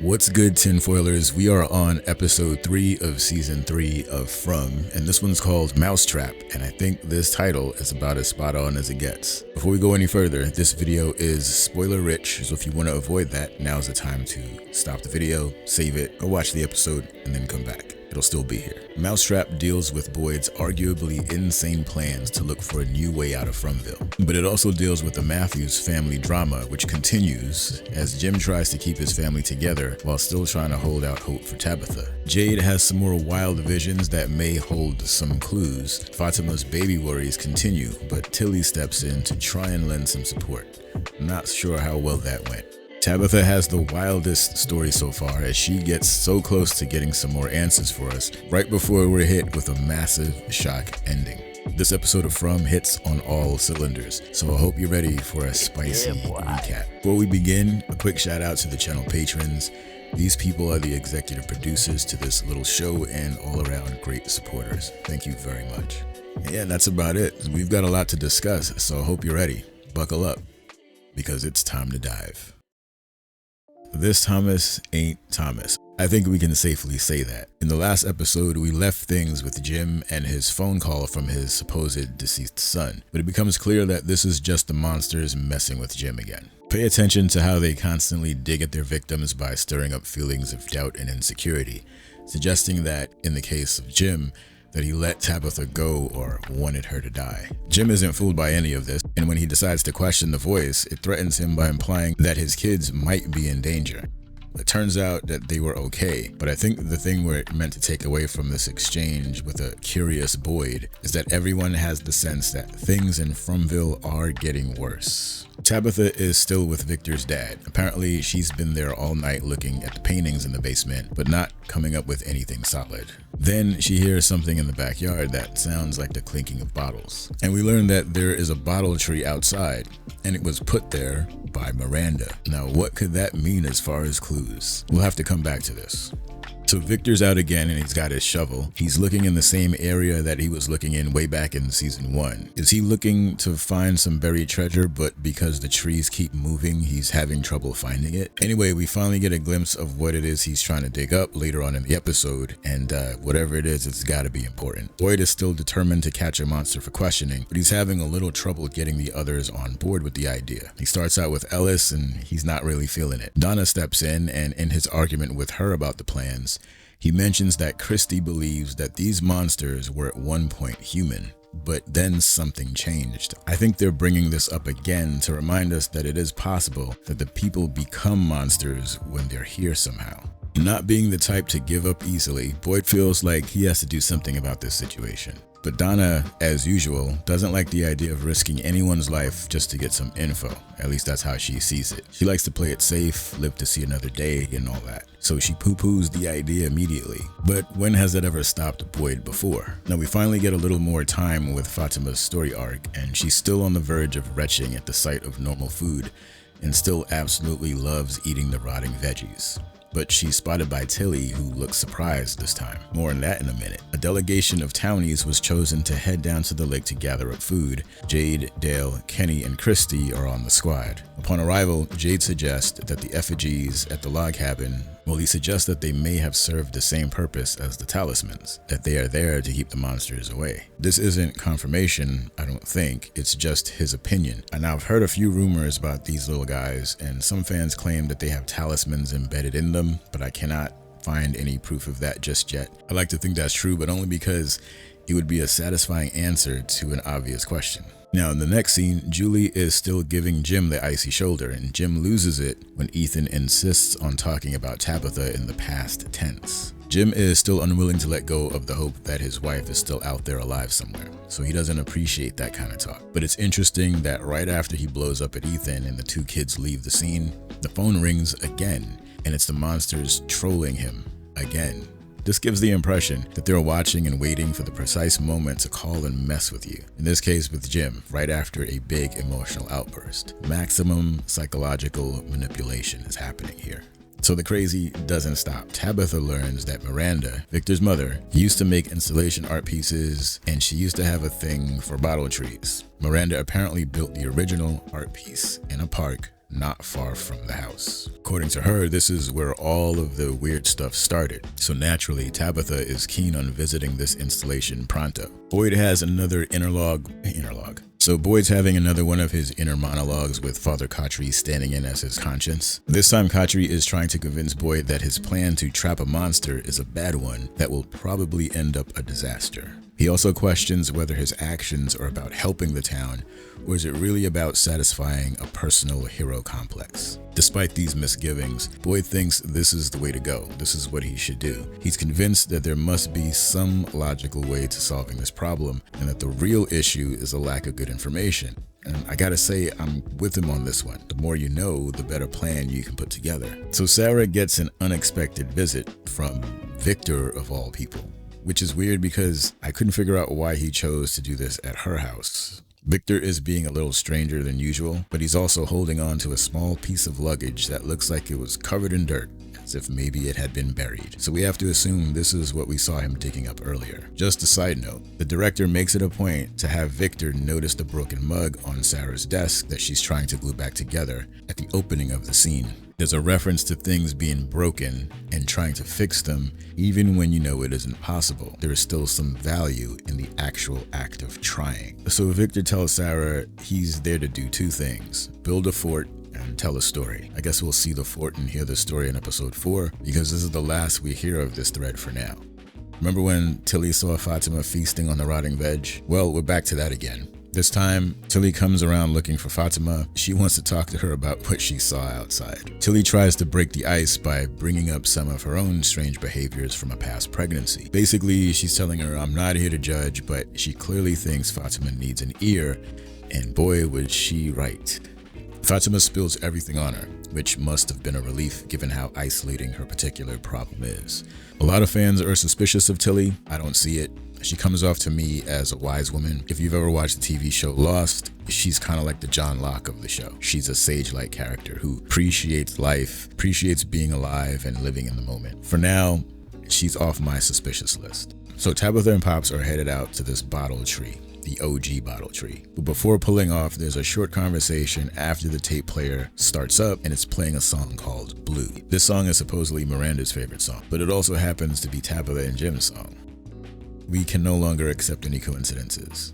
What's good, tinfoilers? We are on episode 3 of season 3 of From, and this one's called Mousetrap, and I think this title is about as spot on as it gets. Before we go any further, this video is spoiler rich, so if you want to avoid that, now's the time to stop the video, save it, go watch the episode, and then come back. It'll still be here. Mousetrap deals with Boyd's arguably insane plans to look for a new way out of Fromville. But it also deals with the Matthews family drama, which continues as Jim tries to keep his family together while still trying to hold out hope for Tabitha. Jade has some more wild visions that may hold some clues. Fatima's baby worries continue, but Tillie steps in to try and lend some support. I'm not sure how well that went. Tabitha has the wildest story so far as she gets so close to getting some more answers for us right before we're hit with a massive shock ending. This episode of From hits on all cylinders, so I hope you're ready for a spicy recap. Before we begin, a quick shout out to the channel patrons. These people are the executive producers to this little show and all around great supporters. Thank you very much. Yeah, that's about it. We've got a lot to discuss, so I hope you're ready. Buckle up, because it's time to dive. This Thomas ain't Thomas. I think we can safely say that. In the last episode, we left things with Jim and his phone call from his supposed deceased son, but it becomes clear that this is just the monsters messing with Jim again. Pay attention to how they constantly dig at their victims by stirring up feelings of doubt and insecurity, suggesting that, in the case of Jim, that he let Tabitha go or wanted her to die. Jim isn't fooled by any of this, and when he decides to question the voice, it threatens him by implying that his kids might be in danger. It turns out that they were okay, but I think the thing we're meant to take away from this exchange with a curious Boyd is that everyone has the sense that things in Fromville are getting worse. Tabitha is still with Victor's dad. Apparently, she's been there all night looking at the paintings in the basement, but not coming up with anything solid. Then she hears something in the backyard that sounds like the clinking of bottles. And we learn that there is a bottle tree outside, and it was put there by Miranda. Now, what could that mean as far as clues? We'll have to come back to this. So Victor's out again and he's got his shovel. He's looking in the same area that he was looking in way back in season 1. Is he looking to find some buried treasure, but because the trees keep moving, he's having trouble finding it? Anyway, we finally get a glimpse of what it is he's trying to dig up later on in the episode, and whatever it is, it's gotta be important. Boyd is still determined to catch a monster for questioning, but he's having a little trouble getting the others on board with the idea. He starts out with Ellis and he's not really feeling it. Donna steps in, and in his argument with her about the plans, he mentions that Kristi believes that these monsters were at one point human, but then something changed. I think they're bringing this up again to remind us that it is possible that the people become monsters when they're here somehow. Not being the type to give up easily, Boyd feels like he has to do something about this situation. But Donna, as usual, doesn't like the idea of risking anyone's life just to get some info. At least that's how she sees it. She likes to play it safe, live to see another day, and all that. So she poo-poos the idea immediately. But when has it ever stopped Boyd before? Now we finally get a little more time with Fatima's story arc, and she's still on the verge of retching at the sight of normal food, and still absolutely loves eating the rotting veggies. But she's spotted by Tillie, who looks surprised this time. More on that in a minute. A delegation of townies was chosen to head down to the lake to gather up food. Jade, Dale, Cheney, and Kristi are on the squad. Upon arrival, Jade suggests that the effigies at the log cabin, he suggests that they may have served the same purpose as the talismans, that they are there to keep the monsters away. This isn't confirmation, I don't think, it's just his opinion. And I've heard a few rumors about these little guys, and some fans claim that they have talismans embedded in them, but I cannot find any proof of that just yet. I like to think that's true, but only because it would be a satisfying answer to an obvious question. Now in the next scene, Julie is still giving Jim the icy shoulder, and Jim loses it when Ethan insists on talking about Tabitha in the past tense. Jim is still unwilling to let go of the hope that his wife is still out there alive somewhere, so he doesn't appreciate that kind of talk. But it's interesting that right after he blows up at Ethan and the two kids leave the scene, the phone rings again, and it's the monsters trolling him again. This gives the impression that they're watching and waiting for the precise moment to call and mess with you. In this case with Jim, right after a big emotional outburst. Maximum psychological manipulation is happening here. So the crazy doesn't stop. Tabitha learns that Miranda, Victor's mother, used to make installation art pieces, and she used to have a thing for bottle trees. Miranda apparently built the original art piece in a park not far from the house. According to her, this is where all of the weird stuff started. So naturally, Tabitha is keen on visiting this installation pronto. Boyd has another So Boyd's having another one of his inner monologues with Father Khatri standing in as his conscience. This time Khatri is trying to convince Boyd that his plan to trap a monster is a bad one that will probably end up a disaster. He also questions whether his actions are about helping the town, or is it really about satisfying a personal hero complex? Despite these misgivings, Boyd thinks this is the way to go. This is what he should do. He's convinced that there must be some logical way to solving this problem, and that the real issue is a lack of good information. And I gotta say, I'm with him on this one. The more you know, the better plan you can put together. So Sarah gets an unexpected visit from Victor of all people. Which is weird because I couldn't figure out why he chose to do this at her house. Victor is being a little stranger than usual, but he's also holding on to a small piece of luggage that looks like it was covered in dirt, as if maybe it had been buried. So we have to assume this is what we saw him digging up earlier. Just a side note, the director makes it a point to have Victor notice the broken mug on Sarah's desk that she's trying to glue back together at the opening of the scene. There's a reference to things being broken and trying to fix them, even when you know it isn't possible. There is still some value in the actual act of trying. So Victor tells Sarah he's there to do two things: build a fort and tell a story. I guess we'll see the fort and hear the story in episode 4, because this is the last we hear of this thread for now. Remember when Tillie saw Fatima feasting on the rotting veg? Well, we're back to that again. This time, Tillie comes around looking for Fatima. She wants to talk to her about what she saw outside. Tillie tries to break the ice by bringing up some of her own strange behaviors from a past pregnancy. Basically, she's telling her, I'm not here to judge, but she clearly thinks Fatima needs an ear, and boy was she right. Fatima spills everything on her, which must have been a relief given how isolating her particular problem is. A lot of fans are suspicious of Tillie. I don't see it. She comes off to me as a wise woman. If you've ever watched the TV show Lost, she's kind of like the John Locke of the show. She's a sage-like character who appreciates life, appreciates being alive and living in the moment. For now, she's off my suspicious list. So Tabitha and Pops are headed out to this bottle tree, the OG bottle tree. But before pulling off, there's a short conversation after the tape player starts up and it's playing a song called Blue. This song is supposedly Miranda's favorite song, but it also happens to be Tabitha and Jim's song. We can no longer accept any coincidences.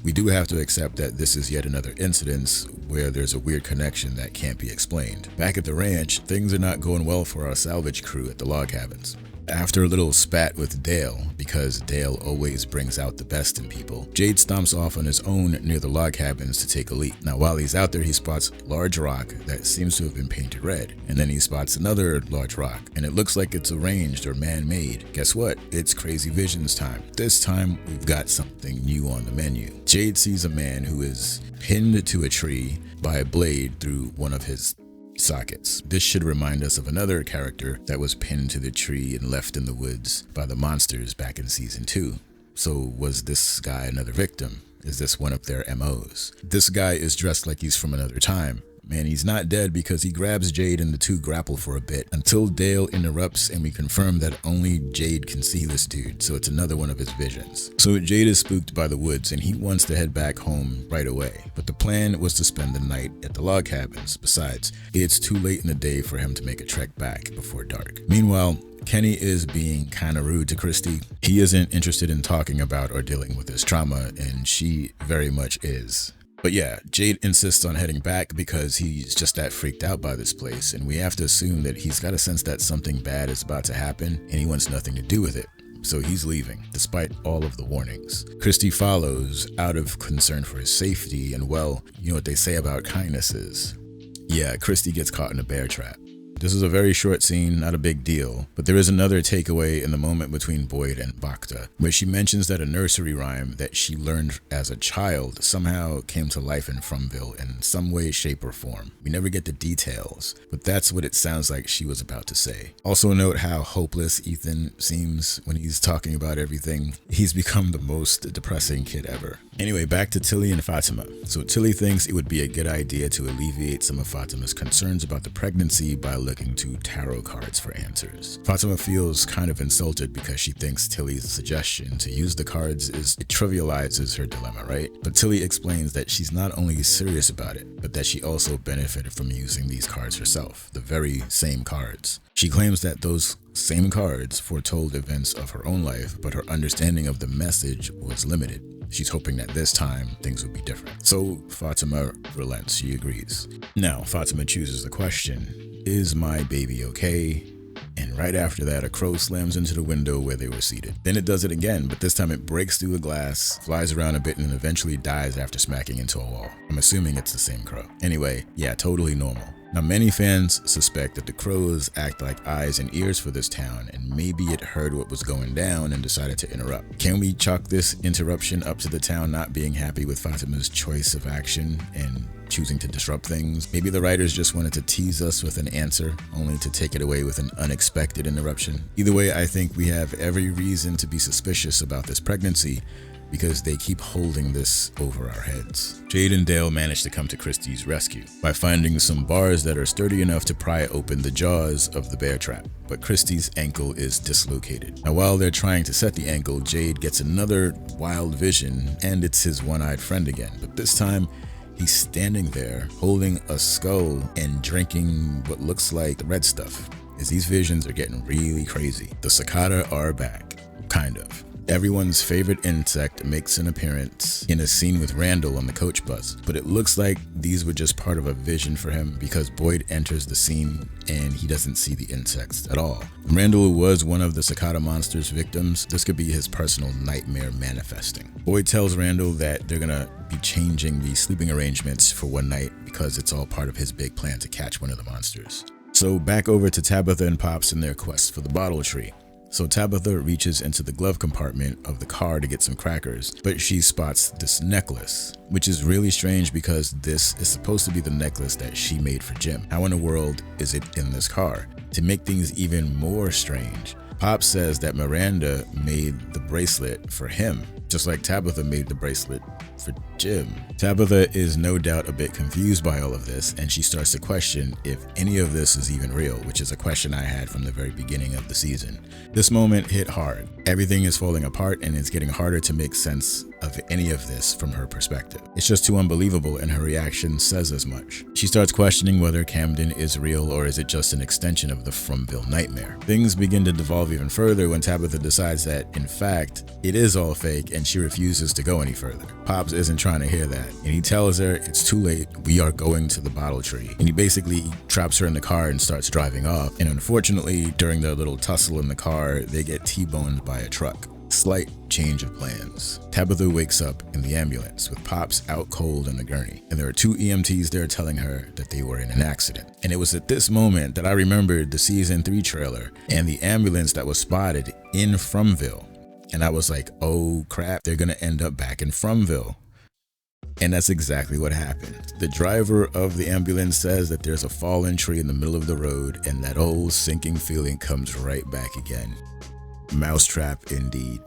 We do have to accept that this is yet another incident where there's a weird connection that can't be explained. Back at the ranch, things are not going well for our salvage crew at the log cabins. After a little spat with Dale, because Dale always brings out the best in people, Jade stomps off on his own near the log cabins to take a leak. Now while he's out there, he spots a large rock that seems to have been painted red, and then he spots another large rock, and it looks like it's arranged or man-made. Guess what? It's Crazy Visions time. This time, we've got something new on the menu. Jade sees a man who is pinned to a tree by a blade through one of his sockets. This should remind us of another character that was pinned to the tree and left in the woods by the monsters back in season 2. So was this guy another victim? Is this one of their MOs? This guy is dressed like he's from another time. Man, he's not dead because he grabs Jade and the two grapple for a bit until Dale interrupts and we confirm that only Jade can see this dude, so it's another one of his visions. So Jade is spooked by the woods and he wants to head back home right away, but the plan was to spend the night at the log cabins. Besides, it's too late in the day for him to make a trek back before dark. Meanwhile, Kenny is being kinda rude to Kristi. He isn't interested in talking about or dealing with his trauma, and she very much is. But yeah, Jade insists on heading back because he's just that freaked out by this place, and we have to assume that he's got a sense that something bad is about to happen and he wants nothing to do with it. So he's leaving, despite all of the warnings. Kristi follows out of concern for his safety, and well, you know what they say about kindnesses. Yeah, Kristi gets caught in a bear trap. This is a very short scene, not a big deal, but there is another takeaway in the moment between Boyd and Paata, where she mentions that a nursery rhyme that she learned as a child somehow came to life in Frumville in some way, shape, or form. We never get the details, but that's what it sounds like she was about to say. Also note how hopeless Ethan seems when he's talking about everything. He's become the most depressing kid ever. Anyway, back to Tillie and Fatima. So Tillie thinks it would be a good idea to alleviate some of Fatima's concerns about the pregnancy by looking to tarot cards for answers. Fatima feels kind of insulted because she thinks Tillie's suggestion to use the cards it trivializes her dilemma, right? But Tillie explains that she's not only serious about it, but that she also benefited from using these cards herself, the very same cards. She claims that those same cards foretold events of her own life, but her understanding of the message was limited. She's hoping that this time things will be different. So Fatima relents, she agrees. Now Fatima chooses the question, is my baby okay? And right after that, a crow slams into the window where they were seated. Then it does it again, but this time it breaks through the glass, flies around a bit, and eventually dies after smacking into a wall. I'm assuming it's the same crow. Anyway, yeah, totally normal. Now, many fans suspect that the crows act like eyes and ears for this town, and maybe it heard what was going down and decided to interrupt. Can we chalk this interruption up to the town not being happy with Fatima's choice of action and choosing to disrupt things? Maybe the writers just wanted to tease us with an answer, only to take it away with an unexpected interruption. Either way, I think we have every reason to be suspicious about this pregnancy, because they keep holding this over our heads. Jade and Dale manage to come to Kristi's rescue by finding some bars that are sturdy enough to pry open the jaws of the bear trap, but Kristi's ankle is dislocated. Now while they're trying to set the ankle, Jade gets another wild vision, and it's his one-eyed friend again, but this time he's standing there holding a skull and drinking what looks like the red stuff. As these visions are getting really crazy, the cicada are back, kind of. Everyone's favorite insect makes an appearance in a scene with Randall on the coach bus, but it looks like these were just part of a vision for him because Boyd enters the scene and he doesn't see the insects at all. Randall was one of the cicada monster's victims. This could be his personal nightmare manifesting. Boyd tells Randall that they're gonna be changing the sleeping arrangements for one night because it's all part of his big plan to catch one of the monsters. So back over to Tabitha and Pops in their quest for the bottle tree. So Tabitha reaches into the glove compartment of the car to get some crackers, but she spots this necklace, which is really strange because this is supposed to be the necklace that she made for Jim. How in the world is it in this car? To make things even more strange, Pop says that Miranda made the bracelet for him, just like Tabitha made the bracelet for Jim. Tabitha is no doubt a bit confused by all of this, and she starts to question if any of this is even real, which is a question I had from the very beginning of the season. This moment hit hard. Everything is falling apart, and it's getting harder to make sense of any of this from her perspective. It's just too unbelievable, and her reaction says as much. She starts questioning whether Camden is real or is it just an extension of the Fromville nightmare. Things begin to devolve even further when Tabitha decides that, in fact, it is all fake, and she refuses to go any further. Pops isn't trying to hear that, and he tells her it's too late, we are going to the bottle tree. And he basically traps her in the car and starts driving off, and unfortunately, during their little tussle in the car, they get T-boned by a truck. Slight change of plans. Tabitha wakes up in the ambulance with Pops out cold in the gurney, and there are two EMTs there telling her that they were in an accident. And it was at this moment that I remembered the season 3 trailer and the ambulance that was spotted in Fromville. And I was like, oh crap, they're gonna end up back in Fromville. And that's exactly what happened. The driver of the ambulance says that there's a fallen tree in the middle of the road, and that old sinking feeling comes right back again. Mousetrap indeed.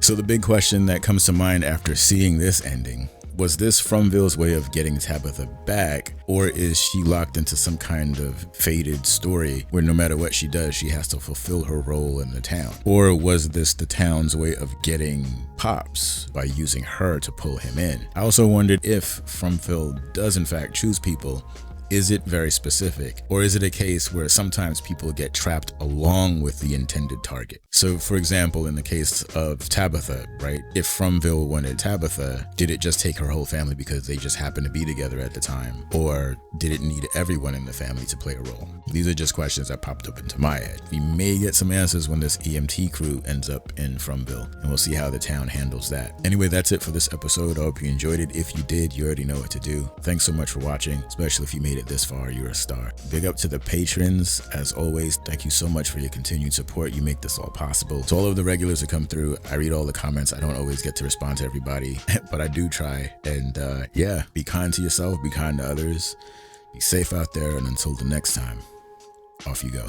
So the big question that comes to mind after seeing this ending, was this Fromville's way of getting Tabitha back, or is she locked into some kind of fated story where no matter what she does, she has to fulfill her role in the town? Or was this the town's way of getting Pops by using her to pull him in? I also wondered if Fromville does in fact choose people. Is it very specific, or is it a case where sometimes people get trapped along with the intended target? So for example, in the case of Tabitha, right? If Fromville wanted Tabitha, did it just take her whole family because they just happened to be together at the time? Or did it need everyone in the family to play a role? These are just questions that popped up into my head. We may get some answers when this EMT crew ends up in Fromville, and we'll see how the town handles that. Anyway, that's it for this episode. I hope you enjoyed it. If you did, you already know what to do. Thanks so much for watching, especially if you made it this far, you're a star. Big up to the patrons. As always, thank you so much for your continued support. You make this all possible. To all of the regulars that come through, I read all the comments. I don't always get to respond to everybody, but I do try. And yeah, be kind to yourself, be kind to others, be safe out there, and until the next time, off you go.